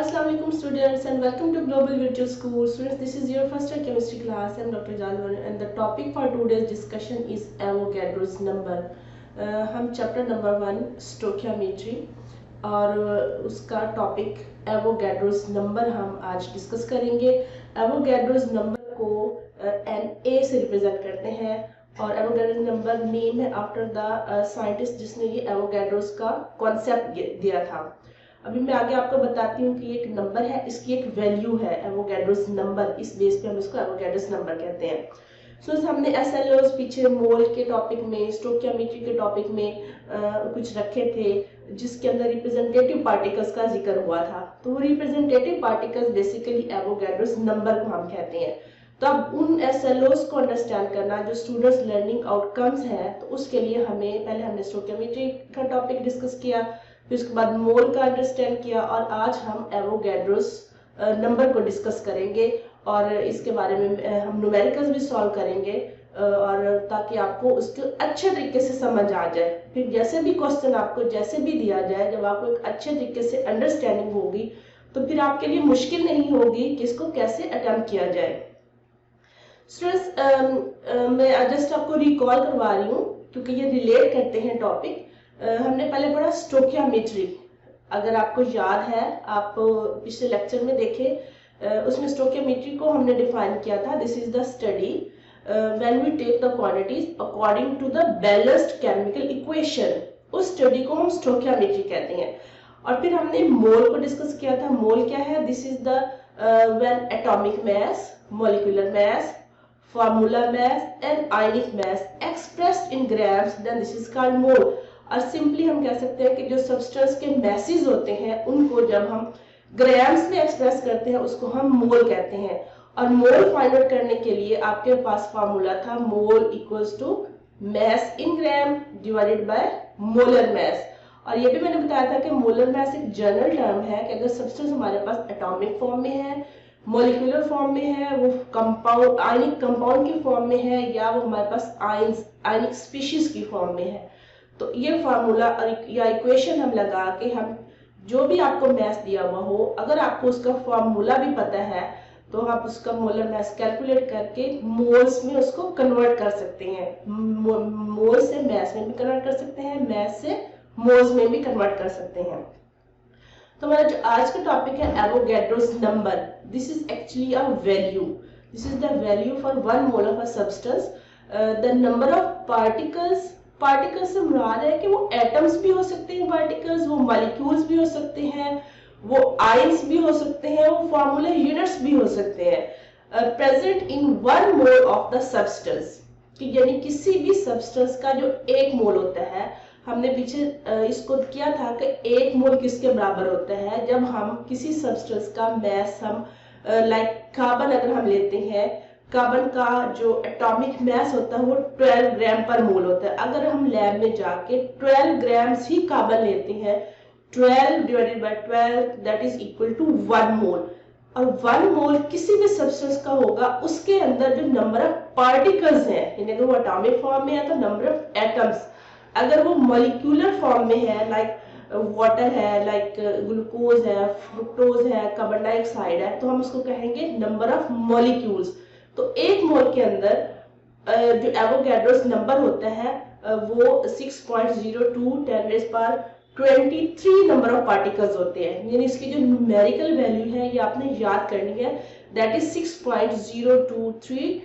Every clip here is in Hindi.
Assalamu alaikum students and welcome to Global Virtual School. Students, this is your first year chemistry class. I am Dr. Jalwan and the topic for today's discussion is Avogadro's number. हम चैप्टर नंबर 1 स्टोकियोमेट्री और उसका टॉपिक एवोगैड्रोस नंबर हम आज डिस्कस करेंगे। एवोगैड्रोस नंबर को Na से रिप्रेजेंट करते हैं और एवोगैड्रोस नंबर नेम है आफ्टर द साइंटिस्ट जिसने ये एवोगैड्रोस का कॉन्सेप्ट दिया था। अभी मैं आगे आपको बताती हूँ कि एक नंबर है, इसकी एक वैल्यू है एवोगैड्रोस नंबर, इस बेस पे हम इसको एवोगैड्रोस नंबर कहते हैं। सो हमने SLOs पीछे मोल के टॉपिक में, स्टोकियोमेट्री के टॉपिक में कुछ रखे थे जिसके अंदर रिप्रेजेंटेटिव पार्टिकल्स का जिक्र हुआ था। तो वो representative particles basically Avogadro's number को हम कहते हैं। तो अब उन SLOs को अंडरस्टैंड करना जो स्टूडेंट्स लर्निंग आउटकम्स है, तो उसके लिए पहले हमने स्टोकियोमेट्री का टॉपिक डिस्कस किया, फिर उसके बाद मोल का अंडरस्टैंड किया और आज हम एवोगैड्रोस नंबर को डिस्कस करेंगे और इसके बारे में हम न्यूमेरिकल्स भी सॉल्व करेंगे और ताकि आपको उसको अच्छे तरीके से समझ आ जाए। फिर जैसे भी क्वेश्चन आपको जैसे भी दिया जाए, जब आपको एक अच्छे तरीके से अंडरस्टैंडिंग होगी तो फिर आपके लिए मुश्किल नहीं होगी कि इसको कैसे अटेम्प्ट किया जाए। स्टूडेंट्स, मैं जस्ट आपको रिकॉल करवा रही हूँ क्योंकि ये रिलेट करते हैं टॉपिक। हमने पहले पढ़ा स्टोकियोमेट्री, अगर आपको याद है, आप पिछले लेक्चर में देखे, उसमें स्टोकियोमेट्री को हमने डिफाइन किया था। This is the study when we take the quantities according to the balanced chemical equation. उस स्टडी को हम स्टोकियोमेट्री कहते हैं। और फिर हमने मोल को डिस्कस किया था। मोल क्या है? This is the when atomic mass, molecular mass, formula mass and ionic mass expressed in grams, then this is called mole। और सिंपली हम कह सकते हैं कि जो सब्सटेंस के मैसेज होते हैं उनको जब हम ग्राम्स में एक्सप्रेस करते हैं उसको हम मोल कहते हैं। और मोल फाइंड आउट करने के लिए आपके पास फार्मूला था mole equals to mass in gram divided by molar mass. और ये भी मैंने बताया था कि मोलर मैस एक जनरल टर्म है कि अगर सब्सटेंस हमारे पास एटॉमिक फॉर्म में है, मॉलिक्यूलर फॉर्म में है, वो कंपाउंड आयनिक कंपाउंड की फॉर्म में है, या वो हमारे पास आयनिक स्पीशीज की फॉर्म में है, तो ये फार्मूला या इक्वेशन हम लगा के हम जो भी आपको मैस दिया हुआ हो, अगर आपको उसका फार्मूला भी पता है तो आप उसका मोलर मैस कैलकुलेट करके मोल्स में उसको कन्वर्ट कर सकते हैं। मोल से मैस में भी कन्वर्ट कर सकते हैं, मैस से मोल्स में भी कन्वर्ट कर सकते हैं। तो हमारा जो आज का टॉपिक है Avogadro's number, this is actually a value. This is the value for 1 mole of a substance. The number of particles से मुराद है कि वो एटम्स भी हो सकते हैं पार्टिकल्स, वो मॉलिक्यूल्स भी हो सकते हैं, वो आयंस भी हो सकते हैं, वो फॉर्मूला यूनिट्स भी हो सकते हैं। Present in 1 mole of the substance, कि यानी किसी भी सब्सटेंस का जो 1 मोल होता है। हमने पीछे इसको किया था कि 1 मोल किसके बराबर होता है? जब हम किसी सब्सटेंस का मैस हम लाइक कार्बन अगर हम लेते हैं, कार्बन का जो एटॉमिक मैस होता है वो 12 ग्राम पर मोल होता है। अगर हम लैब में जाके 12 ग्राम्स ही कार्बन लेते हैं, 12 divided by 12 that is equal to 1 mole. और 1 मोल किसी भी सब्सटेंस का होगा, उसके अंदर जो नंबर ऑफ पार्टिकल्स हैं, यानी अगर वो एटॉमिक फॉर्म में है तो नंबर ऑफ एटम्स, अगर वो मॉलिक्यूलर फॉर्म में है लाइक वाटर है, लाइक ग्लूकोज है, फ्रुक्टोज है, कार्बन डाइऑक्साइड है, तो हम उसको कहेंगे नंबर ऑफ मॉलिक्यूल्स। तो 1 मोल के अंदर जो एवोगैड्रोस नंबर होता है वो 6.02 10⁻23 नंबर ऑफ पार्टिकल्स होते हैं। यानी इसकी जो न्यूमेरिकल वैल्यू है ये आपने याद करनी है, that is 6.023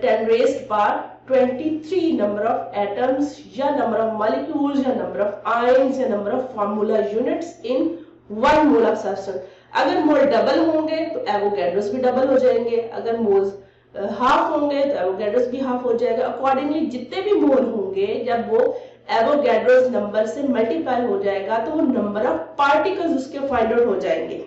10⁻23 number of atoms या नंबर ऑफ मॉलिक्यूल्स या नंबर ऑफ आयंस या number of formula units in 1 mole of substance. अगर मोल डबल होंगे तो एवोगैड्रोस भी डबल हो जाएंगे, अगर मोल्स हाफ होंगे तो एवोगैड्रोस भी हाफ हो जाएगा। अकॉर्डिंगली जितने भी मोल होंगे, जब वो एवोगैड्रोस नंबर से मल्टीप्लाई हो जाएगा तो वो नंबर ऑफ पार्टिकल्स उसके फाइंड आउट हो जाएंगे।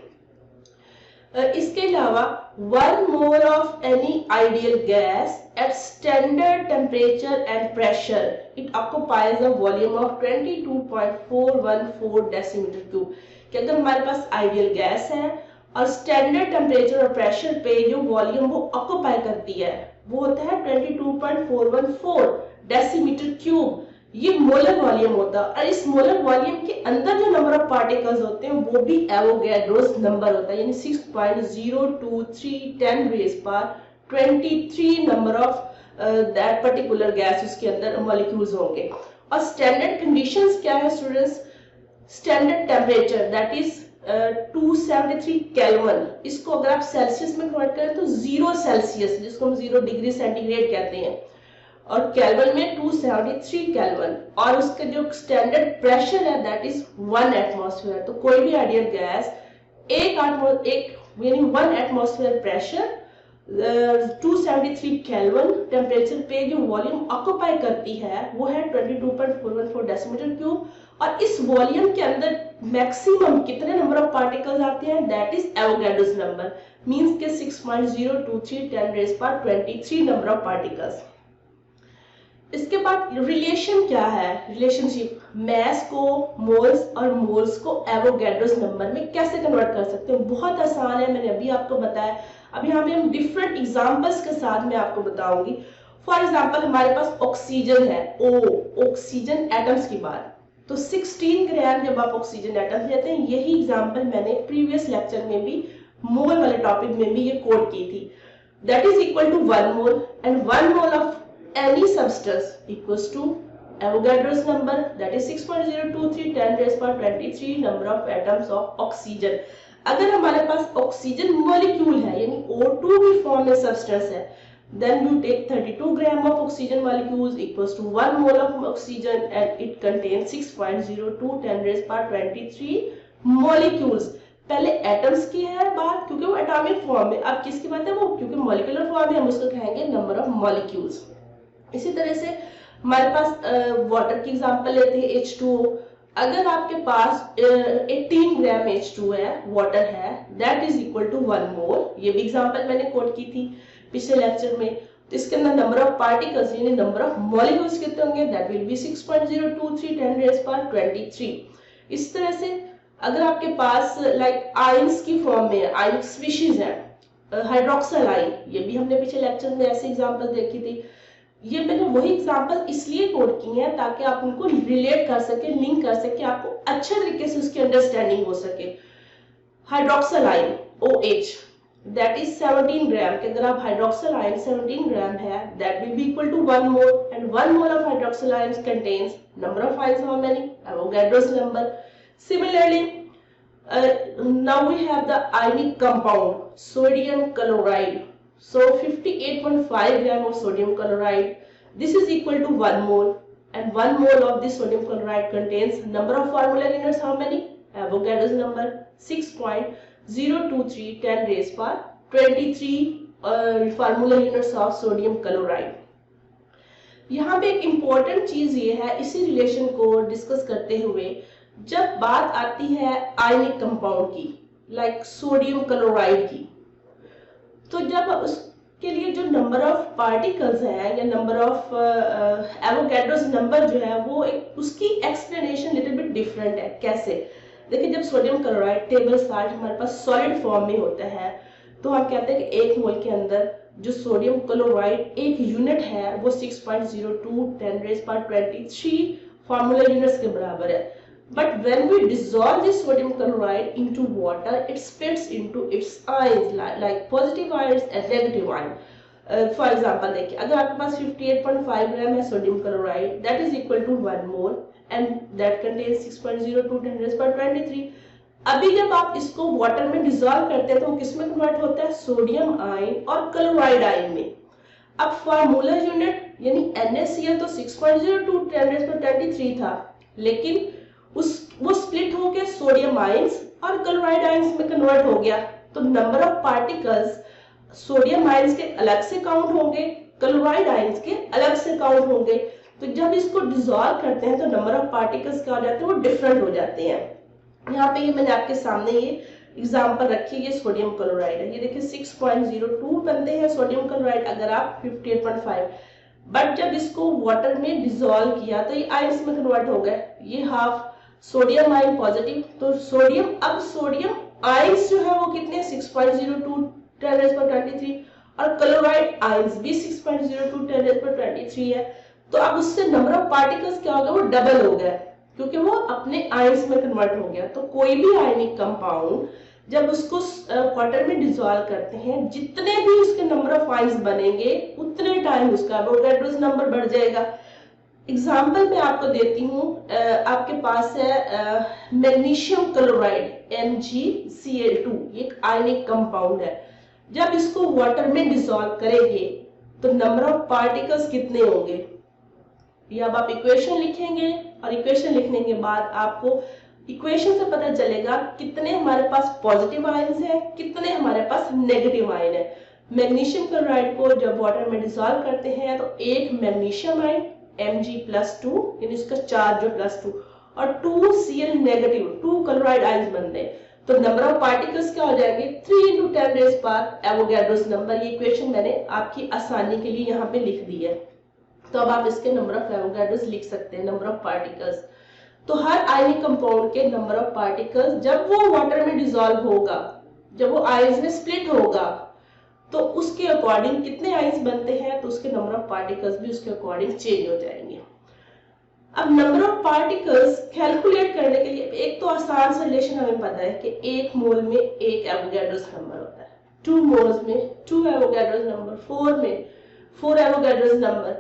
इसके अलावा 1 mole of any ideal gas at standard temperature and pressure it occupies a volume of 22.414 decimetre cube. कि अगर हमारे पास आइडियल गैस है और स्टैंडर्ड टेम्परेचर और प्रेशर पे जो वॉल्यूम वो ऑक्युपाई करती है वो होता है 22.414 डेसीमीटर क्यूब। ये मोलर वॉल्यूम होता है, और इस मोलर वॉल्यूम के अंदर जो नंबर ऑफ पार्टिकल्स होते हैं वो भी एवोगैड्रोस नंबर होता है, यानी 6.023 10 रेज पर 23 number of that particular gas उसके अंदर मॉलिक्यूल्स होंगे। और स्टैंडर्ड कंडीशंस क्या है students? Standard temperature that is 273 kelvin, इसको अगर आप सेल्सियस में कन्वर्ट करें तो 0 सेल्सियस, जिसको हम 0 डिग्री सेंटीग्रेड कहते हैं, और केल्विन में 273 केल्विन, और उसका जो स्टैंडर्ड प्रेशर है दैट इज 1 एटमॉस्फेयर। तो कोई भी आइडियल गैस एक यानी 1 एटमॉस्फेयर प्रेशर 273 केल्विन टेम्परेचर पे जो वॉल्यूम ऑक्यूपाई करती है वो है 22.414 डेसीमीटर क्यूब। और इस वॉल्यूम के अंदर मैक्सिमम कितने नंबर ऑफ पार्टिकल्स आते हैं? That is Avogadro's number, means के 6.023 10 रेज पर 23 नंबर ऑफ पार्टिकल्स। इसके बाद रिलेशन क्या है? रिलेशनशिप मैस को मोल्स और मोल्स को एवोगैड्रोस नंबर में कैसे कन्वर्ट कर सकते हैं? बहुत आसान है, मैंने अभी आपको बताया। अब यहाँ पे हम डिफरेंट एग्जांपल्स के साथ मैं आपको बताऊंगी। फॉर एग्जांपल हमारे पास ऑक्सीजन है, ऑक्सीजन एटम्स की बात, तो 16 ग्राम जब आप ऑक्सीजन एटम्स लेते हैं, यही एग्जांपल मैंने प्रीवियस लेक्चर में भी मोल वाले टॉपिक में भी ये कोट की थी। That is equal to 1 mole, and 1 mole of any substance equals to Avogadro's number, that is 6.023 10 raised by 23 number of atoms of oxygen। अगर हमारे पास ऑक्सीजन मॉलिक्यूल है यानी O2 भी फॉर्म में सब्सटेंस है, then you take 32 gram of oxygen molecules equals to 1 mole of oxygen and it contains 6.02 10 raised by 23 molecules। पहले एटम्स की है बात क्योंकि वो एटॉमिक फॉर्म में, अब किसकी बात है? वो क्योंकि मॉलिक्यूलर फॉर्म में हम उसको कहेंगे नंबर ऑफ मॉलिक्यूल्स। इसी तरह से हमारे पास वाटर की एग्जांपल लेते हैं, H2O। अगर आपके पास 18 ग्राम H2 है, वाटर है, दैट इज इक्वल टू 1 मोल। ये भी एग्जांपल मैंने कोट की थी पिछले लेक्चर में। तो इसके अंदर नंबर ऑफ पार्टिकल्स यानी नंबर ऑफ मॉलिक्यूल्स कितने होंगे? दैट विल बी 6.023 10 रेज़ पर 23। इस तरह से अगर आपके पास लाइक आयंस की फॉर्म में आयनिक स्पीशीज है, हाइड्रोक्सिल आयन, ये भी हमने पिछले लेक्चर में ऐसे एग्जांपल देखी थी। ये मैंने वही एग्जांपल इसलिए कोट की हैं ताकि आप उनको रिलेट कर सके, लिंक कर सके, आपको अच्छे तरीके से उसकी अंडरस्टैंडिंग हो सके। Hydroxyl ion OH that is 17 gram के अगर आप हाइड्रोक्सिल आयन 17 ग्राम है, that will be equal to 1 mole, and 1 mole of hydroxyl ion contains number of ions how many? Avogadro's number. Similarly now we have the ionic compound sodium chloride। So 58.5 gram of sodium chloride, this is equal to 1 mole, and 1 mole of this sodium chloride contains number of formula units how many? Avogadro's number 6.023 10 raised by 23 formula units of sodium chloride। यहाँ पे एक इम्पोर्टेंट चीज ये है, इसी रिलेशन को डिस्कस करते हुए जब बात आती है आयनिक कंपाउंड की, लाइक सोडियम क्लोराइड की, तो जब उसके लिए जो नंबर ऑफ पार्टिकल्स है या नंबर ऑफ एवोगैड्रोस नंबर जो है वो एक उसकी एक्सप्लेनेशन लिटिल बिट डिफरेंट है। कैसे? देखिए, जब सोडियम क्लोराइड टेबल साल्ट हमारे पास सॉलिड फॉर्म में होता है तो हम कहते हैं कि 1 मोल के अंदर जो सोडियम क्लोराइड एक यूनिट है वो 6.02 10 रेज़ पर 23 फार्मूला यूनिट्स के बराबर है। But when we dissolve this sodium chloride into water, it splits into its ions like positive ions and negative ions। For example, देखिए, अगर आपके पास 58.5 ग्राम है sodium chloride, that is equal to 1 mole and that contains 6.02 10 raised by 23। अभी जब आप इसको वाटर में डिसॉल्व करते हैं तो वो किस में कन्वर्ट होता है? सोडियम आयन और क्लोराइड आयन में। अब फार्मूला यूनिट यानी NaCl तो 6.02 10 raised by 23 था, लेकिन वो स्प्लिट होके सोडियम आयंस और क्लोराइड आयंस में कन्वर्ट हो गया। तो number of particles sodium ions के अलग से काउंट होंगे, क्लोराइड आयंस के अलग से काउंट होंगे। तो जब इसको डिसॉल्व करते हैं तो नंबर ऑफ पार्टिकल्स क्या हो जाते हैं? वो डिफरेंट हो जाते हैं। यहाँ पे ये मैंने आपके सामने ये एग्जांपल रखी है, ये सोडियम क्लोराइड है। ये देखिए 6.02 बनते हैं सोडियम क्लोराइड अगर आप 58.5, बट जब इसको वाटर में डिसॉल्व किया तो ये आयंस में कन्वर्ट हो गए। ये हाफ सोडियम आयन पॉजिटिव, तो सोडियम आयंस जो है वो कितने? 6.02 10 रेज़ पर 23, और क्लोराइड आयंस भी 6.02 10 रेज़ पर 23 है। तो अब उससे नंबर ऑफ पार्टिकल्स क्या हो गया, वो डबल हो गया, क्योंकि वो अपने आयंस में कन्वर्ट हो गया। तो कोई भी आयनिक कंपाउंड जब उसको वाटर में डिसॉल्व करते हैं, जितने भी उसके नंबर ऑफ आयंस बनेंगे उतने टाइम उसका एवोगाड्रोस नंबर बढ़ जाएगा। एग्जाम्पल मैं आपको देती हूँ, आपके पास है मैग्नीशियम क्लोराइड MgCl2, ये एक आयनिक कंपाउंड है। जब इसको वाटर में डिसॉल्व करेंगे तो नंबर ऑफ पार्टिकल्स कितने होंगे, ये अब आप इक्वेशन लिखेंगे और इक्वेशन लिखने के बाद आपको इक्वेशन से पता चलेगा कितने हमारे पास पॉजिटिव आयंस है, कितने हमारे पास नेगेटिव आयन है। मैग्नीशियम क्लोराइड को जब वाटर में डिसॉल्व करते हैं तो एक मैग्नीशियम आयन Mg+2 यानी इसका चार्ज जो +2 और 2 Cl नेगेटिव 2 क्लोराइड आयंस बनते हैं, तो नंबर ऑफ पार्टिकल्स क्या हो जाएंगे 3 × 10⁻⁴ एवोगाड्रोस नंबर। ये इक्वेशन मैंने आपकी आसानी के लिए यहाँ पे लिख दी है। तो अब आप इसके नंबर ऑफ एवोगाड्रोस लिख सकते हैं, नंबर ऑफ पार्टिकल्स। तो हर आयनिक कंपाउंड के नंबर ऑफ पार्टिकल्स जब वो वाटर में डिसॉल्व होगा, जब वो आयंस में स्प्लिट होगा, तो उसके अकॉर्डिंग कितने आयंस बनते हैं, तो उसके नंबर ऑफ पार्टिकल्स भी उसके अकॉर्डिंग चेंज हो जाएंगे। अब नंबर ऑफ पार्टिकल्स कैलकुलेट करने के लिए एक तो आसान सा रिलेशन हमें पता है कि 1 मोल में 1 एवोगाड्रोस नंबर होता है, 2 मोल्स में 2 एवोगाड्रोस नंबर, 4 में 4 एवोगाड्रोस नंबर।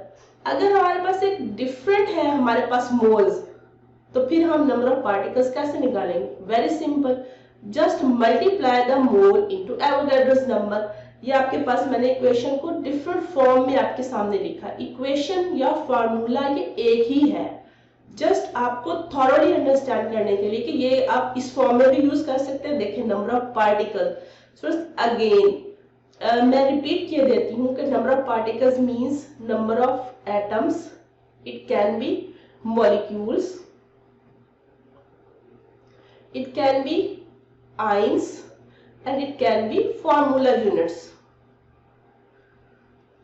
अगर हमारे पास एक डिफरेंट है हमारे पास मोल्स, तो फिर हम नंबर ऑफ पार्टिकल्स कैसे निकालेंगे, very simple, just multiply the mole into Avogadro's number. ये आपके पास मैंने इक्वेशन को डिफरेंट फॉर्म में आपके सामने लिखा, इक्वेशन या फार्मूला ये एक ही है, जस्ट आपको थॉरोली अंडरस्टैंड करने के लिए कि ये आप इस फॉर्म में भी यूज कर सकते हैं। देखिए नंबर ऑफ पार्टिकल, अगेन मैं रिपीट किए देती हूँ कि number of particles means number of atoms, it can be molecules, it can be ions and it can be formula units।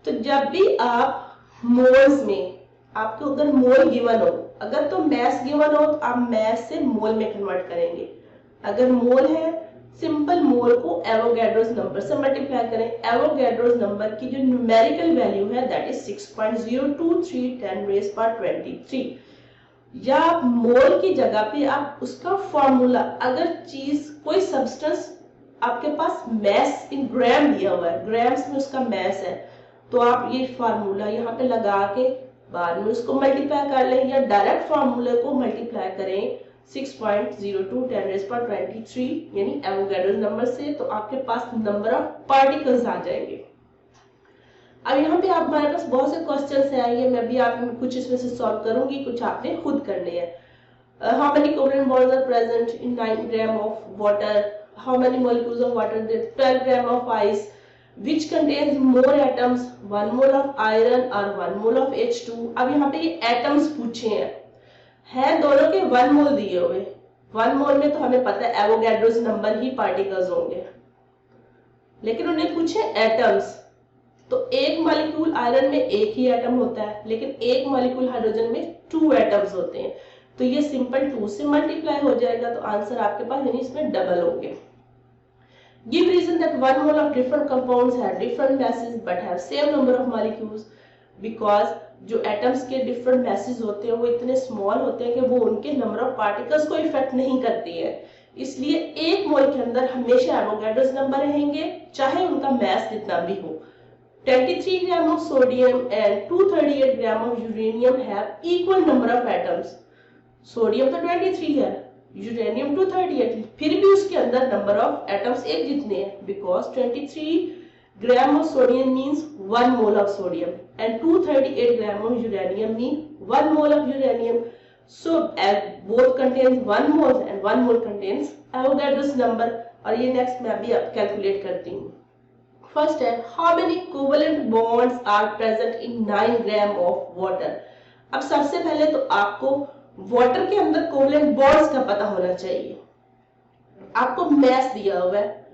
तो जब भी आप मोल्स में, आपको अगर मोल गिवन हो, अगर तो मैस गिवन हो तो आप मैस से मोल में कन्वर्ट करेंगे। अगर मोल है, सिंपल मोल को एवोगाड्रोस नंबर से मल्टीप्लाई करें। एवोगाड्रोस नंबर की जो न्यूमेरिकल वैल्यू है दैट इज 6.023 10⁻23। या मोल की जगह पे आप उसका फॉर्मूला, अगर चीज कोई सब्सटेंस आपके पास मैस इन ग्राम दिया हुआ है, ग्राम्स में उसका मैस है, तो आप ये फार्मूला यहाँ पे लगा के बाद में उसको मल्टीप्लाई कर लें, या डायरेक्ट फार्मूले को मल्टीप्लाई करें 6.02 10⁻23 यानी एवोगाड्रोस नंबर से, तो आपके पास नंबर ऑफ पार्टिकल्स आ जाएंगे। अब यहाँ पे आप हमारे पास बहुत से क्वेश्चंस हैं, ये मैं भी आप कुछ इसमें से सॉल्व करूंगी, कुछ आपने खुद करने हैं। How many covalent bonds are present in 9 gram of water, how many molecules of water there 12 gram of ice, which contains more atoms 1 mole of iron or 1 mole of H2। अब यहाँ पे ये एटम्स पूछे हैं दोनों के 1 मोल दिए हुए, 1 मोल में तो हमें पता है एवोगाड्रोस नंबर ही पार्टिकल्स होंगे, लेकिन उन्हें पूछे एटम्स। तो एक मॉलिक्यूल आयरन में एक ही एटम होता है, लेकिन एक मॉलिक्यूल हाइड्रोजन में 2 एटम्स होते हैं, तो ये सिंपल 2 से मल्टीप्लाई हो जाएगा, तो आंसर आपके पास यानी इसमें डबल होंगे। Give reason that 1 mole of different compounds have different masses but have same number of molecules, because जो एटम्स के डिफरेंट मैसेज होते हैं वो इतने स्मॉल होते हैं कि वो उनके नंबर ऑफ पार्टिकल्स को इफेक्ट नहीं करती है, इसलिए एक मोल के अंदर हमेशा एवोगाड्रोस नंबर रहेंगे चाहे उनका मैस जितना भी हो। 23 ग्राम of sodium and 238 gram of uranium have equal number of atoms। Sodium तो 23 है, यूरेनियम 238, फिर भी उसके अंदर नंबर ऑफ एटम्स एक जितने हैं, because 23 gram of sodium means 1 mole of sodium and 238 gram of uranium mean 1 mole of uranium. So both contains 1 mole and 1 mole contains Avogadro's number. और ये नेक्स्ट मैं अभी अब कैलकुलेट करती हूँ। फर्स्ट है how many covalent bonds are present in 9 gram of water. अब सबसे पहले तो आपको वाटर के अंदर कोवलेंट बॉन्ड्स का पता होना चाहिए। आपको मैस दिया हुआ है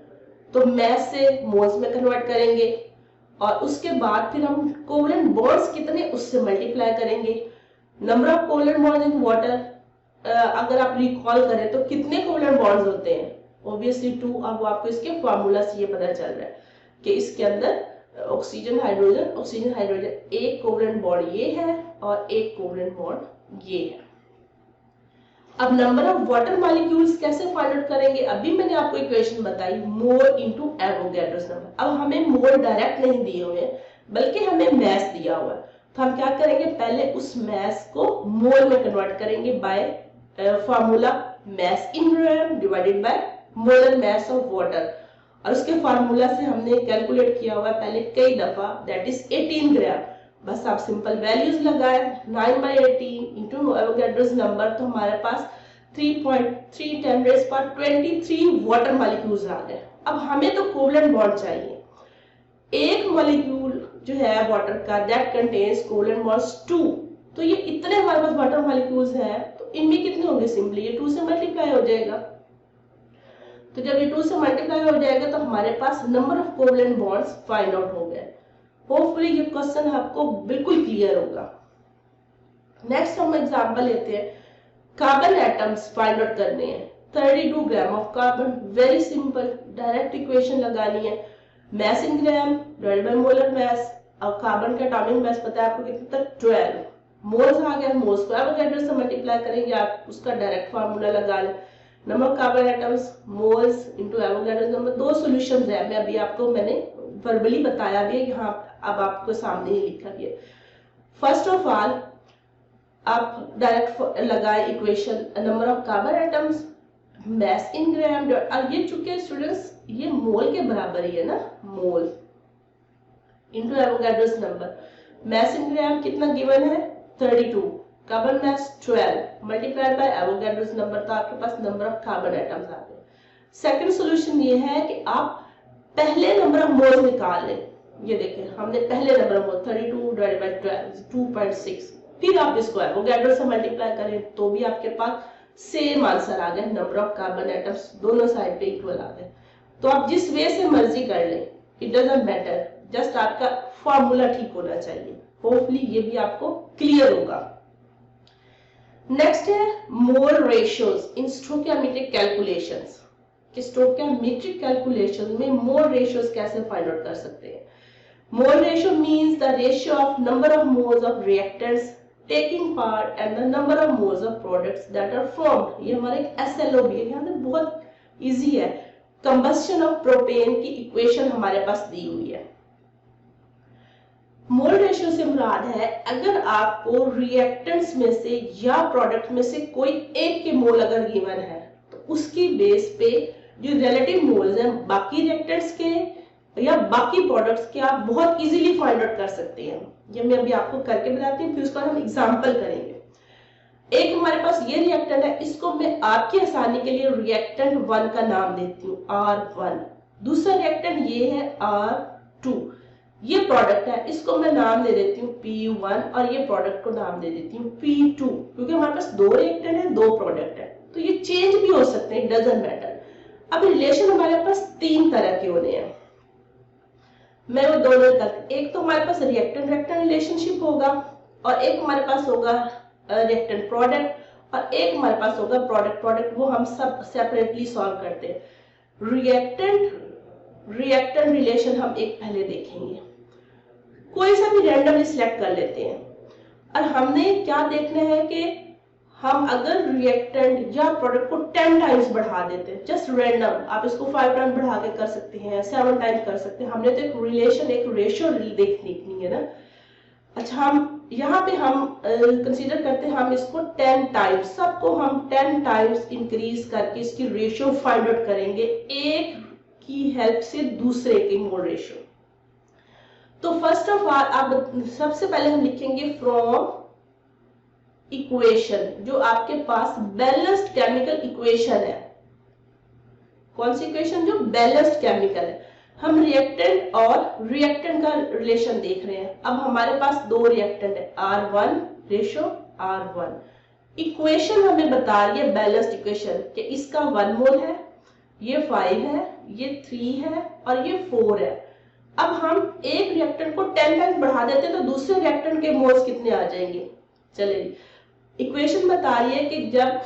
तो मैस से मोल्स में कन्वर्ट करेंगे और उसके बाद फिर हम कोवलेंट बॉन्ड्स कितने उससे मल्टीप्लाई करेंगे। Number of covalent bonds in water, अगर आप रिकॉल करें तो कितने कोवलेंट बॉन्ड्स होते हैं, ऑब्वियसली 2। अब आपको इसके फॉर्मूला से ये पता चल रहा है कि इसके अंदर ऑक्सीजन हाइड्रोजन एक कोवलेंट बॉन्ड ये है और एक कोवलेंट बॉन्ड ये है। अब नंबर ऑफ वाटर मॉलिक्यूल्स कैसे फाइंड आउट करेंगे? अभी मैंने आपको इक्वेशन बताई, मोल इनटू एवोगैड्रोस नंबर। अब हमें मोल डायरेक्ट नहीं दिए हुए बल्कि हमें मैस दिया हुआ है, तो हम क्या करेंगे, पहले उस मैस को मोल में कन्वर्ट करेंगे by formula mass in gram divided by molar mass of water. और उसके फार्मूला से हमने कैलकुलेट किया हुआ है पहले कई दफा, दैट इज 18 ग्राम। बस आप सिंपल वैल्यूज लगाए, 9/18 इंटू एवोगैड्रोस नंबर, तो हमारे पास 3.3 10⁻23 वाटर मॉलिक्यूल्स आ गए। अब हमें तो कोवलेंट बॉन्ड चाहिए। एक मॉलिक्यूल जो है वाटर का दैट कंटेन्स कोवलेंट बॉन्ड्स 2, तो ये इतने हमारे पास वाटर मॉलिक्यूल्स हैं, तो इनमें कितने होंगे? सिंपली ये 2 से मल्टीप्लाई हो जाएगा। तो जब ये 2 से मल्टीप्लाई हो जाएगा तो हमारे पास number of covalent bonds find out हो गए। होपफुली ये क्वेश्चन आपको बिल्कुल क्लियर होगा। नेक्स्ट हम एग्जांपल लेते हैं, कार्बन एटम्स फाइंड आउट करने हैं। 32 gram of carbon, very simple, direct equation लगानी है, mass in gram divided by molar mass. और कार्बन का एटॉमिक मैस पता है आपको कितना तक? 12 मोल्स आ गया। मोल्स को एवोगैड्रो से मल्टीप्लाई करेंगे, आप उसका डायरेक्ट फार्मूला लगा लें, number of carbon atoms moles into Avogadro number. 2 solutions है, मैं अभी आपको मैंने वर्बली बताया भी है, यहाँ अब आपको सामने ही लिखा भी है। फर्स्ट ऑफ ऑल आप डायरेक्ट लगाए equation, number of carbon atoms mass in gram, और ये चूंकि स्टूडेंट्स ये मोल के बराबर ही है ना, mole into Avogadro's number. Mass in gram कितना गिवन है? 32, carbon mass 12 multiplied by Avogadro's number, तो आपके पास नंबर ऑफ कार्बन एटम्स आ गए। सेकंड सॉल्यूशन ये है कि आप पहले नंबर ऑफ मोल्स निकाल लें। ये देखिए हमने पहले number of mole 32 divided by 12 2.6, फिर आप इसको एवोगैड्रो से मल्टीप्लाई करें तो भी आपके पास सेम आंसर आ गया, नंबर ऑफ कार्बन एटम्स दोनों साइड पे इक्वल आ गए। तो आप जिस वे से मर्जी कर लें, इट डजंट मैटर, जस्ट आपका फॉर्मूला ठीक होना चाहिए। होपफुली ये भी आपको क्लियर होगा। नेक्स्ट है mole ratios in stoichiometric calculations. कि स्टोइकियोमेट्रिक कैलकुलेशन में मोल रेशियोज कैसे फाइंड आउट कर सकते हैं? Mole ratio means the ratio of number of moles of reactants taking part and the number of moles of products that are formed. ये हमारा एक SLOB है, यहाँ पे बहुत इजी है। कंबस्शन ऑफ प्रोपेन की इक्वेशन हमारे पास दी हुई है। मोल रेशियो से मुराद है अगर आपको रिएक्टेंट्स में से या प्रोडक्ट में से कोई एक के मोल अगर गिवन है तो उसकी बेस पे जो रिलेटिव मोल्स हैं बाकी रिएक्टेंट्स के या बाकी प्रोडक्ट्स के आप बहुत इजीली फाइंड आउट कर सकते हैं। ये मैं अभी आपको करके बताती हूँ, फिर उसका हम एग्जांपल करेंगे। एक हमारे पास ये रिएक्टेंट है, इसको मैं आपकी आसानी के लिए रिएक्टेंट 1 का नाम देती हूँ R1। दूसरा रिएक्टेंट ये है R2। ये प्रोडक्ट है, इसको मैं नाम दे देती हूँ P1 और ये प्रोडक्ट को नाम दे देती हूँ P2, क्योंकि हमारे पास 2 रिएक्टेंट है 2 प्रोडक्ट है, तो ये चेंज भी हो सकते हैं, डजंट मैटर। अब रिलेशन हमारे पास 3 तरह के होने हैं, मैं वो दोनों तक, एक तो हमारे पास रिएक्टेंट रिएक्टेंट रिलेशनशिप होगा और एक हमारे पास होगा रिएक्टेंट प्रोडक्ट और एक हमारे पास होगा प्रोडक्ट प्रोडक्ट, वो हम सब सेपरेटली सॉल्व करते हैं। रिएक्टेंट रिलेशन हम एक पहले देखेंगे, कोई सा भी रैंडमली सिलेक्ट कर लेते हैं और हमने क्या देखना है कि हम अगर रिएक्टेंट या प्रोडक्ट को 10 टाइम्स बढ़ा देते हैं, जस्ट रैंडम, आप इसको 5 टाइम्स बढ़ा के कर सकते हैं, 7 टाइम्स कर सकते हैं, हमने तो एक रिलेशन एक रेशियो देखनी है ना। अच्छा, हम यहाँ पे हम कंसीडर करते हैं हम इसको 10 टाइम्स, सबको हम 10 टाइम्स इंक्रीज करके इसकी रेशियो फाइंड आउट करेंगे एक की हेल्प से दूसरे की मोल रेशियो। तो फर्स्ट ऑफ ऑल आप सबसे पहले हम लिखेंगे फ्रॉम इक्वेशन, जो आपके पास बैलेंस्ड केमिकल इक्वेशन है। कौन सी इक्वेशन? जो बैलेंस्ड केमिकल है। हम रिएक्टेंट और रिएक्टेंट का रिलेशन देख रहे हैं। अब हमारे पास 2 रिएक्टेंट है, R1 रेशियो R1। इक्वेशन हमें बता रही है बैलेंस्ड इक्वेशन कि इसका 1 मोल है, ये 5 है, ये 3 है और ये 4 है। अब हम एक रिएक्टेंट को 10 टाइम्स बढ़ा देते हैं तो दूसरे रिएक्टेंट के मोल्स कितने आ जाएंगे? चलिए, इक्वेशन बता रही है कि जब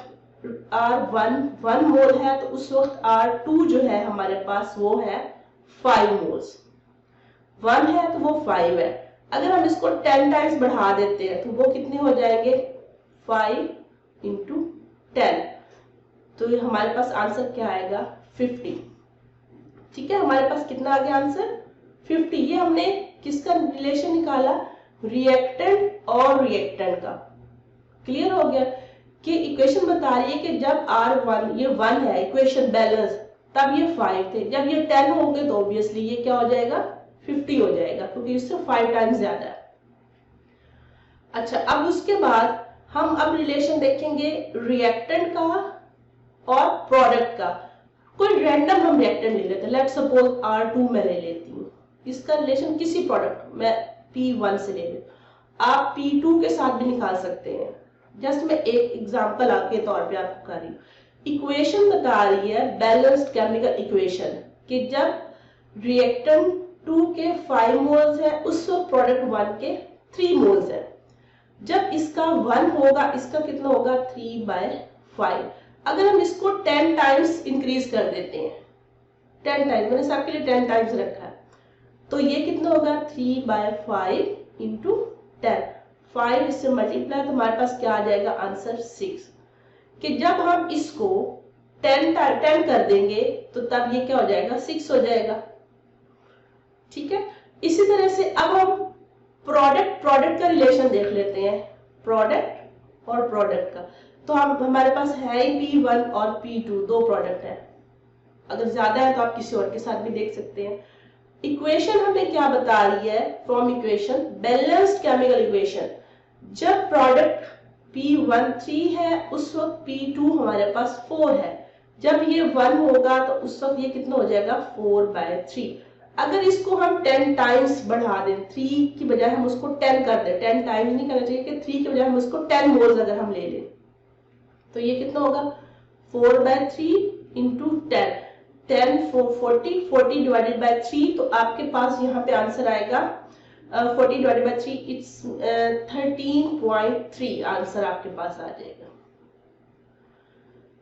R1 1 मोल है तो उस वक्त R2 जो है हमारे पास वो है 5 मोल्स। 1 है तो वो 5 है, अगर हम इसको 10 टाइम्स बढ़ा देते हैं तो वो कितने हो जाएंगे 5 इंटू 10, तो ये हमारे पास आंसर क्या आएगा 50। ठीक है, हमारे पास कितना आ गया आंसर 50। ये हमने किसका रिलेशन निकाला, रिएक्टेंट और रिएक्टेंट का। क्लियर हो गया कि इक्वेशन बता रही है कि जब R1 ये 1 है, इक्वेशन बैलेंस, तब ये 5 थे, जब ये 10 होंगे तो ऑब्वियसली ये क्या हो जाएगा 50 हो जाएगा, क्योंकि इससे 5 टाइम्स ज्यादा है। अच्छा, अब उसके बाद हम अब रिलेशन देखेंगे रिएक्टेंट का और प्रोडक्ट का। कोई रैंडम हम रिएक्टेंट ले लेते हैं, लेट्स सपोज R2 मैं ले लेती हूँ, इसका रिलेशन किसी प्रोडक्ट मैं P1 से ले लेती हूँ, आप P2 के साथ भी निकाल सकते हैं। जस्ट मैं एक एग्जांपल के तौर पे आपको कर रही हूँ। इक्वेशन बता रही है बैलेंस्ड केमिकल इक्वेशन कि जब रिएक्टेंट 2 के 5 मोल्स है उस वक्त प्रोडक्ट 1 के 3 मोल्स है। जब इसका 1 होगा, इसका कितना होगा 3/5। अगर हम इसको 10 टाइम्स इंक्रीज कर देते हैं, 10 टाइम्स, मैंने सबके लिए 10 टाइम्स रखा है, तो ये कितना होगा 3/5 इंटू 10, 5 इससे मल्टीप्लाई, तो हमारे पास क्या आ जाएगा आंसर 6। कि जब हम इसको 10 कर देंगे तो तब ये क्या हो जाएगा 6 हो जाएगा। ठीक है, इसी तरह से अब हम प्रोडक्ट का रिलेशन देख लेते हैं, प्रोडक्ट और प्रोडक्ट का। तो हम हमारे पास है ही P1 और P2 दो प्रोडक्ट है, अगर ज्यादा है तो आप किसी और के साथ भी देख सकते हैं। इक्वेशन हमें क्या बता रही है, from equation balanced chemical equation, जब प्रोडक्ट P1 3 है उस वक्त P2 हमारे पास 4 है, जब ये 1 होगा तो उस वक्त ये कितना हो जाएगा 4/3। अगर इसको हम 10 टाइम्स बढ़ा दें, 3 की बजाय हम उसको 10 कर दें, 10 टाइम्स नहीं करना चाहिए कि 3 की बजाय हम उसको 10 मोल्स अगर हम ले लें तो ये कितना होगा 4/3 इंटू 10, 10 40 डिवाइडेड बाय 3, तो आपके पास यहाँ पे आंसर आएगा 40 डिवाइडेड बाय 3 इट्स 13.3 आंसर आपके पास आ जाएगा।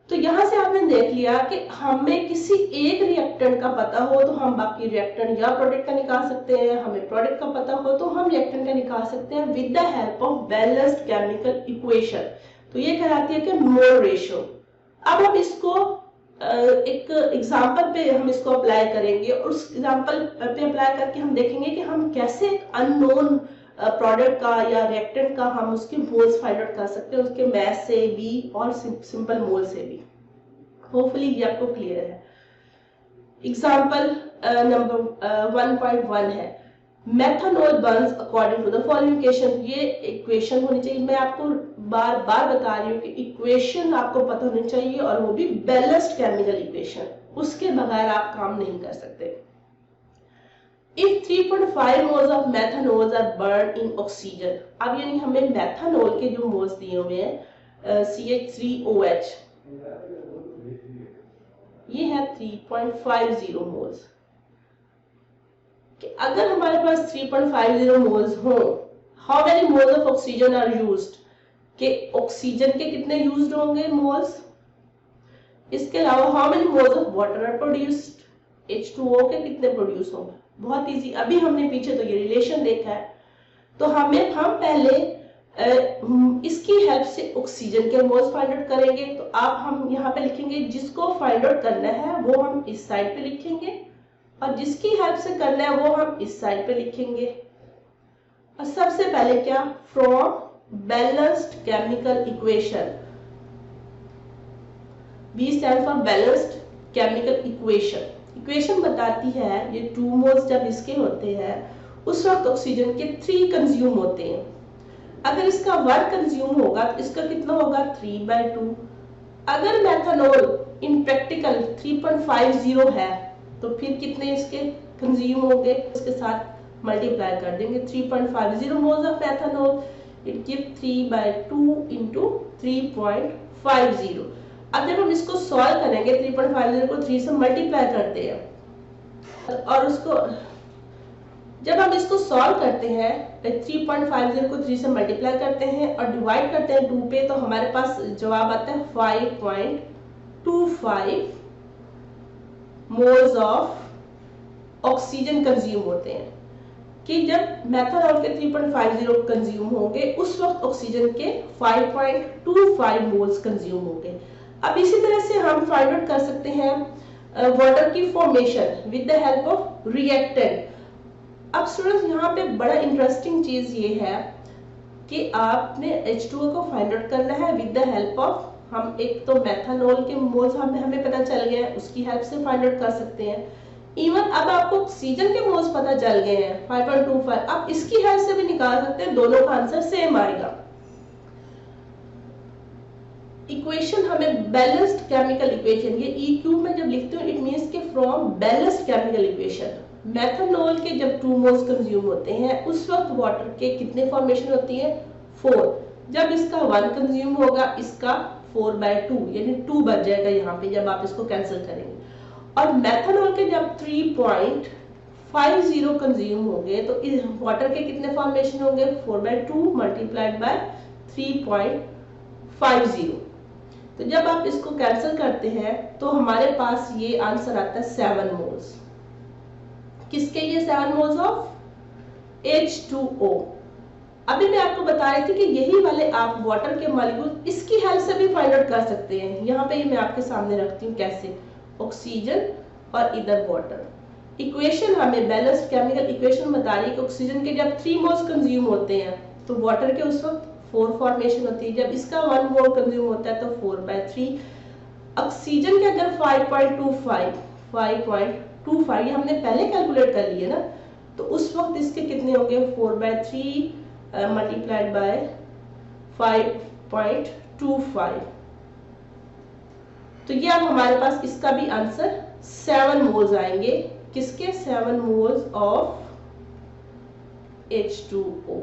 तो यहां से आपने देख लिया कि हमें किसी एक रिएक्टेंट का पता हो तो हम बाकी रिएक्टेंट या प्रोडक्ट का निकाल सकते हैं, हमें प्रोडक्ट का पता हो तो हम रिएक्टेंट का निकाल सकते हैं with the help of balanced chemical equation. तो ये कहलाती है कि मोल रेशियो। अब हम इसको एक एग्जांपल पे हम इसको अप्लाई करेंगे और उस एग्जांपल पे अप्लाई करके हम देखेंगे कि हम कैसे अननोन प्रोडक्ट का या रिएक्टेंट का हम उसके मोल्स फाइंड आउट कर सकते हैं, उसके मैथ से भी और सिंपल मोल से भी। होपफुली ये आपको क्लियर है। एग्जांपल नंबर 1.1 है, methanol burns according to the following equation. ये इक्वेशन होनी चाहिए, मैं आपको बार बार बता रही हूँ कि इक्वेशन आपको पता होनी चाहिए और वो भी बैलेंस्ड केमिकल इक्वेशन, उसके बगैर आप काम नहीं कर सकते। If 3.5 moles of methanol are burned in oxygen, अब यानी हमें मेथनॉल के जो मोल्स दिए हुए हैं CH3OH, ये है 3.50 मोल्स। कि अगर हमारे पास 3.50 मोल्स हो, how many moles of oxygen are used, कि ऑक्सीजन के कितने यूज्ड होंगे मोल्स, इसके अलावा how many moles of water are produced, H2O के कितने प्रोड्यूस होंगे। बहुत इजी, अभी हमने पीछे तो ये रिलेशन देखा है, तो हम पहले इसकी हेल्प से ऑक्सीजन के मोल्स फाइंड आउट करेंगे। तो आप हम यहाँ पे लिखेंगे, जिसको फाइंड आउट करना है वो हम इस साइड पे लिखेंगे और जिसकी हेल्प से करना है वो हम इस साइड पे लिखेंगे। और सबसे पहले क्या, from balanced chemical equation, B stand for balanced chemical equation. Equation बताती है ये 2 मोल्स जब इसके होते हैं उस वक्त ऑक्सीजन के 3 कंज्यूम होते हैं। अगर इसका 1 कंज्यूम होगा तो इसका कितना होगा 3/2। अगर मेथनॉल इन प्रैक्टिकल 3.50 है तो फिर कितने इसके कंज्यूम होंगे, इसके साथ मल्टीप्लाई कर देंगे 3.50 moles of methanol, it give 3/2 into 3.50। अब जब हम इसको सॉल्व करेंगे 3.50 को 3 से मल्टीप्लाई करते हैं और उसको जब हम इसको सॉल्व करते हैं 3.50 को 3 से मल्टीप्लाई करते हैं और डिवाइड करते हैं 2 पे, तो हमारे पास जवाब आता है 5.25 मोल्स ऑफ ऑक्सीजन कंज्यूम होते हैं। कि जब मेथनॉल के 3.50 कंज्यूम होंगे उस वक्त ऑक्सीजन के 5.25 मोल्स कंज्यूम होंगे। अब इसी तरह से हम फाइंड आउट कर सकते हैं वाटर की formation with the help of reactant. अब स्टूडेंट्स यहाँ पे बड़ा इंटरेस्टिंग चीज ये है कि आपने H2O को फाइंड आउट करना है विद द हेल्प ऑफ, हम एक तो मेथनॉल के मोल्स हमें पता चल गया है, उसकी हेल्प से फाइंड आउट कर सकते हैं। इवन अब आपको ऑक्सीजन के मोल्स पता चल गए हैं 5.25, आप इसकी हेल्प से भी निकाल सकते हैं, दोनों का आंसर सेम आएगा। इक्वेशन हमें बैलेंस्ड केमिकल इक्वेशन, ये EQ में जब लिखते हो इट मींस के from balanced chemical equation. Methanol के जब 2 मोल्स कंज्यूम होते हैं उस वक्त वाटर के कितने फॉर्मेशन होती है 4। जब इसका 1 कंज्यूम होगा इसका 4/2 यानी 2 बच जाएगा यहाँ पे जब आप इसको कैंसिल करेंगे। और मेथनॉल के जब 3.50 कंज्यूम होंगे तो इस वाटर के कितने फॉर्मेशन होंगे 4/2 मल्टीप्लाइड बाय 3.50। तो जब आप इसको कैंसिल करते हैं तो हमारे पास ये आंसर आता है 7 मोल्स। किसके? ये 7 मोल्स ऑफ H2O। अभी मैं आपको बता रही थी कि यही वाले आप वाटर के मॉलिक्यूल इसकी हेल्प से भी फाइंड आउट कर सकते हैं। यहाँ पे मैं आपके सामने रखती हूँ कैसे, ऑक्सीजन और इधर वाटर। इक्वेशन हमें बैलेंस्ड केमिकल इक्वेशन बता रही है कि ऑक्सीजन के जब 3 मोल्स कंज्यूम होते हैं तो वाटर के उस वक्त 4 फॉर्मेशन होती है, जब इसका 1 मोल कंज्यूम होता है तो 4/3। ऑक्सीजन के अगर 5.25 ये हमने पहले कैलकुलेट कर लिए ना, तो उस वक्त इसके कितने होंगे 4/3 मल्टीप्लाइड बाय 5.25। तो ये अब हमारे पास इसका भी आंसर 7 मोल्स आएंगे। किसके? 7 मोल्स ऑफ H2O।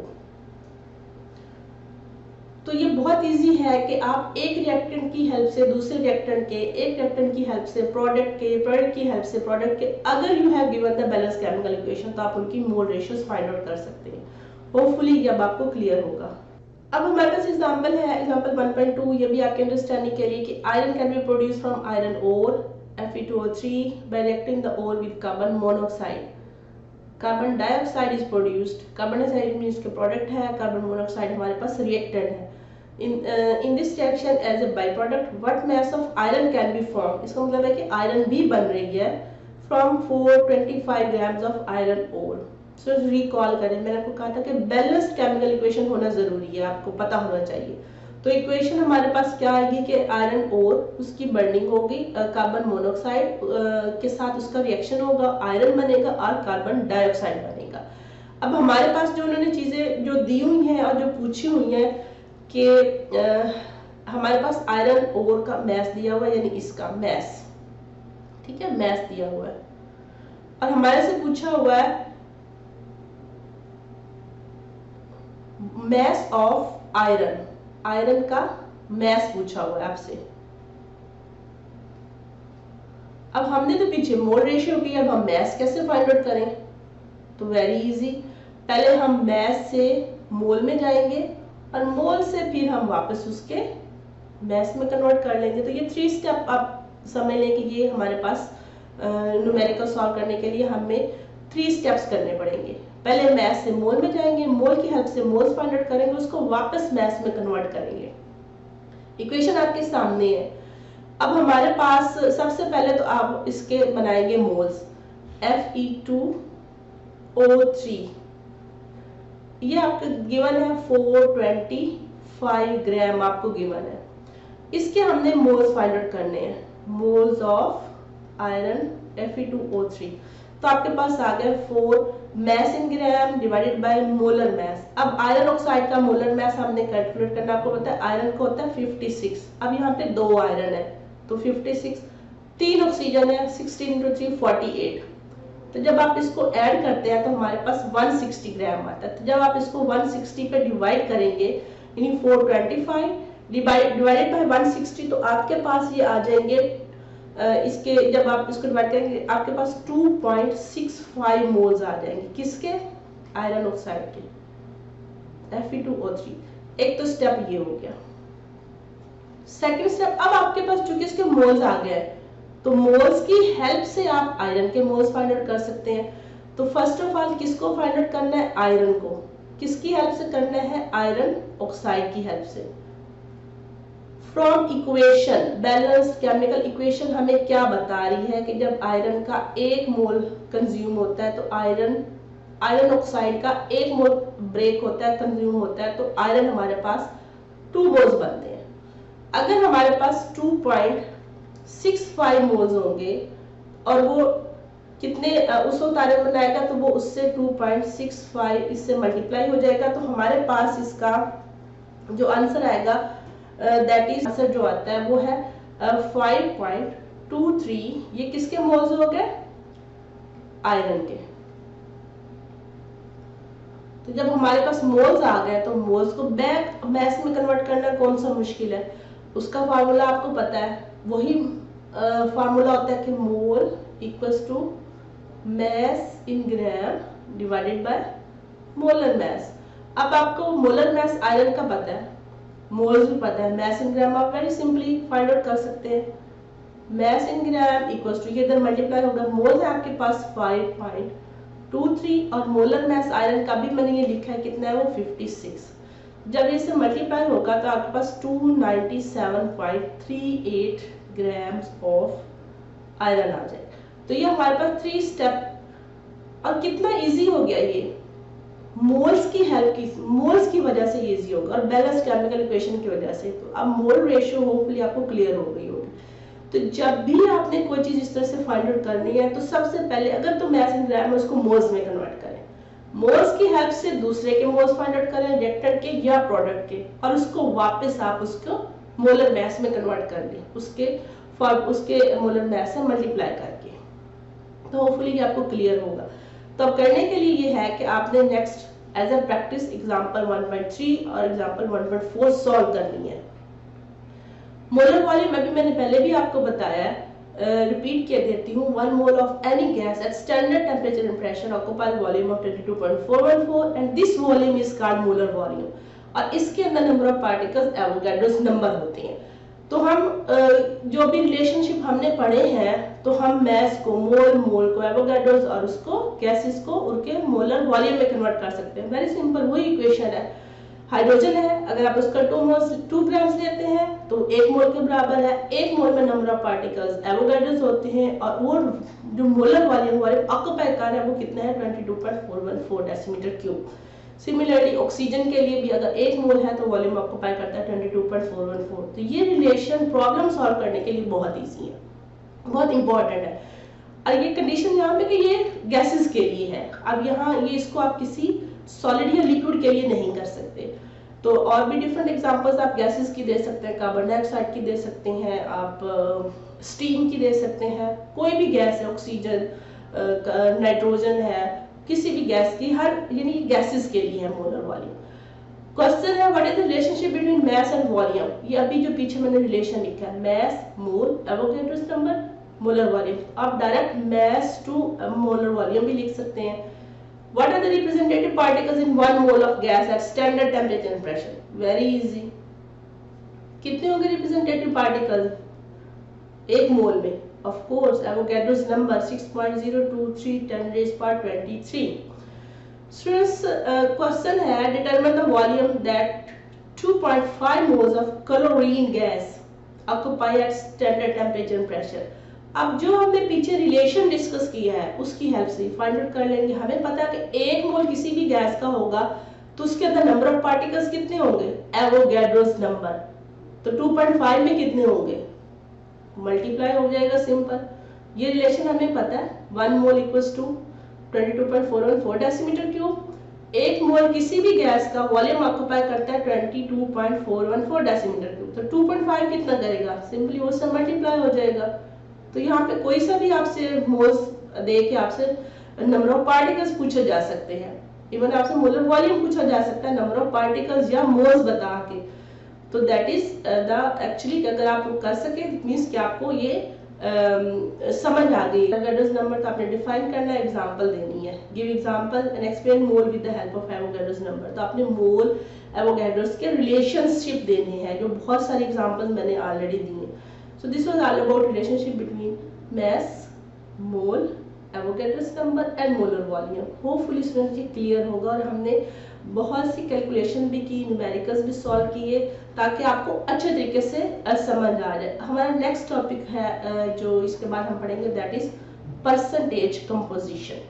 तो ये बहुत इजी है कि आप एक रिएक्टेंट की हेल्प से दूसरे रिएक्टेंट के, एक रिएक्टेंट की हेल्प से प्रोडक्ट की हेल्प से प्रोडक्ट के, अगर you have given the balance chemical equation तो आप उनकी मोल रेशियोज फाइंड आउट कर सकते हैं। होपफुली ये अब आपको क्लियर होगा। अब हमारे पास एग्जांपल है, एग्जांपल 1.2, ये भी आपके अंडरस्टैंडिंग के लिए कि iron can be produce from iron ore Fe2O3 by reacting the ore with carbon monoxide. Carbon dioxide is produced, carbon dioxide means के प्रोडक्ट है, कार्बन मोनोऑक्साइड हमारे पास रिएक्टेंट है। In this reaction as a byproduct what mass of iron can be form, इसका मतलब है कि आयरन भी बन रही है from 425 grams of iron ore. So recall करें, मैंने आपको कहा था कि बैलेंस्ड केमिकल इक्वेशन होना जरूरी है, आपको पता होना चाहिए। तो इक्वेशन हमारे पास क्या आएगी कि आयरन ओर उसकी बर्निंग होगी, कार्बन मोनोऑक्साइड के साथ उसका रिएक्शन होगा, आयरन बनेगा और कार्बन डाइऑक्साइड बनेगा। अब हमारे पास जो उन्होंने चीजें जो दी हुई हैं और जो पूछी हुई हैं कि हमारे पास आयरन ओर का मैस दिया हुआ है, यानी इसका मैस, ठीक है, मैस दिया हुआ है, और हमारे से पूछा हुआ है मैस ऑफ आयरन, आयरन का मैस पूछा हुआ है आपसे। अब हमने तो पीछे मोल रेशियो की, अब हम मैस कैसे फाइंड आउट करें? तो वेरी इजी, पहले हम मैस से मोल में जाएंगे और मोल से फिर हम वापस उसके मैस में कन्वर्ट कर लेंगे। तो ये 3 स्टेप आप समझ लें कि ये हमारे पास न्यूमेरिकल सॉल्व करने के लिए हमें 3 स्टेप्स करने पड़ेंगे। पहले मैस से मोल में जाएंगे, मोल की हेल्प से मोल्स फाइंड आउट करेंगे, उसको वापस मैस में कन्वर्ट करेंगे। इक्वेशन आपके सामने है। अब हमारे पास सबसे पहले तो आप इसके बनाएंगे मोल्स, Fe2O3 ये आपको गिवन है 425 ग्राम आपको गिवन है। इसके हमने मोल्स फाइंड आउट करने हैं, मोल्स ऑफ आयरन Fe2O3। तो आपके पास आ गया 4 mass in gram divided by molar mass. अब आयरन ऑक्साइड का मोलर मैस हमने कैलकुलेट करना, आपको पता है आयरन का होता है 56। अब यहाँ पे 2 आयरन है तो 56, 3 ऑक्सीजन है, 16 × 3 48। तो जब आप इसको ऐड करते हैं तो हमारे पास 160 ग्राम आता है। तो जब आप इसको 160 पे डिवाइड करेंगे यानी 425 डिवाइडेड बाय 160, तो आपके पास ये आ जाएंगे इसके, जब आप इसको डिवाइड करेंगे आपके पास 2.65 मोल्स आ जाएंगे। किसके? आयरन ऑक्साइड के, Fe2O3। एक तो स्टेप ये हो गया। सेकंड स्टेप, अब आपके पास चूंकि इसके मोल्स आ गए तो मोल्स की हेल्प से आप आयरन के मोल्स फाइंड आउट कर सकते हैं। तो फर्स्ट ऑफ ऑल किसको फाइंड आउट करना है? आयरन को। किसकी हेल्प से करना है? आयरन ऑक्साइड की हेल्प से। From equation, balanced chemical equation हमें क्या बता रही है कि जब आयरन का 1 मोल कंज्यूम होता है तो आयरन ऑक्साइड का 1 मोल ब्रेक होता है, कंज्यूम होता है, तो आयरन हमारे पास 2 मोल्स बनते हैं। अगर हमारे पास 2.65 मोल्स होंगे और वो कितने उस वक्त आयरन बनाएगा तो वो उससे 2.65 इससे मल्टीप्लाई हो जाएगा, तो हमारे पास इसका जो आंसर आएगा दैट इज आंसर जो आता है वो है 5.23। ये किसके मोल्स हो गए? आयरन के। तो जब हमारे पास मोल्स आ गए तो मोल्स को बैक मैस में कन्वर्ट करना कौन सा मुश्किल है? उसका फार्मूला आपको पता है, वही फार्मूला होता है कि mole equals to mass in gram divided by molar mass. अब आपको मोलर मैस आयरन का पता है, मोल्स भी पता है, मैस इन ग्राम आप वेरी सिंपली फाइंड आउट कर सकते हैं। Mass in gram equals to, ये इधर मल्टीप्लाई होगा, मोल्स है आपके पास 5.23 और मोलर मैस आयरन का भी मैंने ये लिखा है कितना है वो 56। जब ये से मल्टीप्लाई होगा तो आपके पास 297.38 ग्राम्स ऑफ आयरन आ जाएगा। तो ये हमारे पास 3 स्टेप, और कितना इजी हो गया ये, मोल्स की हेल्प की, मोल्स की वजह से इजी होगा और बैलेंस केमिकल इक्वेशन की वजह से। तो अब मोल रेशियो होपफुली आपको क्लियर हो गई होगी। तो जब भी आपने कोई चीज इस तरह से फाइंड आउट करनी है तो सबसे पहले अगर तो मैस इन ग्राम है उसको मोल्स में कन्वर्ट करें, मोल्स की हेल्प से दूसरे के मोल्स फाइंड आउट करें, रिएक्टेंट के या प्रोडक्ट के, और उसको वापस आप उसको मोलर मैस में कन्वर्ट कर दें, उसके मोलर मैस से मल्टीप्लाई करके। तो होपफुली ये आपको क्लियर होगा। तो अब करने के लिए ये है कि आपने next as a practice example 1.3 और एग्जांपल 1.4 सॉल्व करनी है। मोलर वॉल्यूम अभी मैंने पहले भी आपको बताया, रिपीट कर देती हूँ। 1 mole of any gas at standard temperature and pressure occupies volume of 22.414 and this volume is called molar volume. और इसके अंदर number of particles Avogadro's number होते हैं। तो हम जो भी रिलेशनशिप हमने पढ़े हैं तो हम मैस को मोल को एवोगाड्रोस और उसको गैसेस को उनके मोलर वॉल्यूम में कन्वर्ट कर सकते हैं। वेरी सिंपल वही इक्वेशन है। हाइड्रोजन है, अगर आप उसका 2 ग्राम्स लेते हैं तो 1 मोल के बराबर है। 1 मोल में नंबर ऑफ पार्टिकल्स एवोगाड्रोस होते हैं और वो जो मोलर वॉल्यूम ऑक्यूपाई कर रहा है वो कितना है 22.414 डेसीमीटर क्यूब। सिमिलरली ऑक्सीजन के लिए भी अगर 1 मोल है तो वॉल्यूम ऑक्यूपाई करता है 22.414। तो ये रिलेशन प्रॉब्लम सॉल्व करने के लिए बहुत इजी है, बहुत इंपॉर्टेंट है। और ये कंडीशन यहाँ पे कि ये गैसेस के लिए है। अब यहाँ ये इसको आप किसी सॉलिड या लिक्विड के लिए नहीं कर सकते। तो और भी डिफरेंट एग्जांपल्स आप गैसेस की दे सकते हैं, कार्बन डाइऑक्साइड की दे सकते हैं, आप स्टीम की दे सकते हैं, कोई भी गैस है, ऑक्सीजन, नाइट्रोजन है, किसी भी गैस की, हर यानी गैसेस के लिए है मोलर वॉल्यूम। क्वेश्चन है what is the relationship between mass and volume. ये अभी जो पीछे मैंने रिलेशन लिखा है, mass mole Avogadro's number molar volume. आप direct mass to molar volume भी लिख सकते हैं। What are the representative particles in 1 mole of gas at standard temperature and pressure? Very easy. कितने होंगे representative particles 1 मोल में? Of course, Avogadro's number 6.023 10⁻23. Students, question है determine the volume that 2.5 moles of chlorine gas occupy at standard temperature and pressure. अब जो हमने पीछे रिलेशन डिस्कस किया है उसकी हेल्प से फाइंड आउट कर लेंगे। हमें पता है कि 1 मोल किसी भी गैस का होगा तो उसके अंदर नंबर ऑफ पार्टिकल्स कितने होंगे, एवोगाड्रोस नंबर। तो 2.5 में कितने होंगे, मल्टीप्लाई हो जाएगा, सिंपल। ये रिलेशन हमें पता है, 1 मोल इक्वल्स टू 22.414 डेसीमीटर क्यूब। 1 मोल किसी भी गैस का वॉल्यूम ऑक्यूपाई करता है 22.414 डेसीमीटर क्यूब। तो 2.5 कितना करेगा, सिंपली उससे मल्टीप्लाई हो जाएगा। तो यहाँ पे कोई सा भी आपसे मोल्स दे के आपसे नंबर ऑफ पार्टिकल्स पूछे जा सकते हैं, इवन आपसे मोलर वॉल्यूम पूछा जा सकता है, नंबर ऑफ पार्टिकल्स या मोल्स बता के। तो दैट इज द एक्चुअली अगर आप कर सके मींस कि आपको ये समझ आ गई। एवोगाड्रोस नंबर तो आपने डिफाइन करना है, एग्जांपल देनी है, give example and explain mole with the help of Avogadro's number. तो आपने मोल एवोगाड्रोस के रिलेशनशिप देने हैं, जो बहुत सारे एग्जांपल्स मैंने ऑलरेडी दिए। So this was all about relationship between mass, mole Avogadro's number and molar volume. Hopefully students ये क्लियर होगा। और हमने बहुत सी कैलकुलेशन भी की, न्यूमेरिकल्स भी सॉल्व किए, ताकि आपको अच्छे तरीके से समझ आ जाए। हमारा नेक्स्ट टॉपिक है जो इसके बाद हम पढ़ेंगे, दैट इज परसेंटेज कंपोजिशन।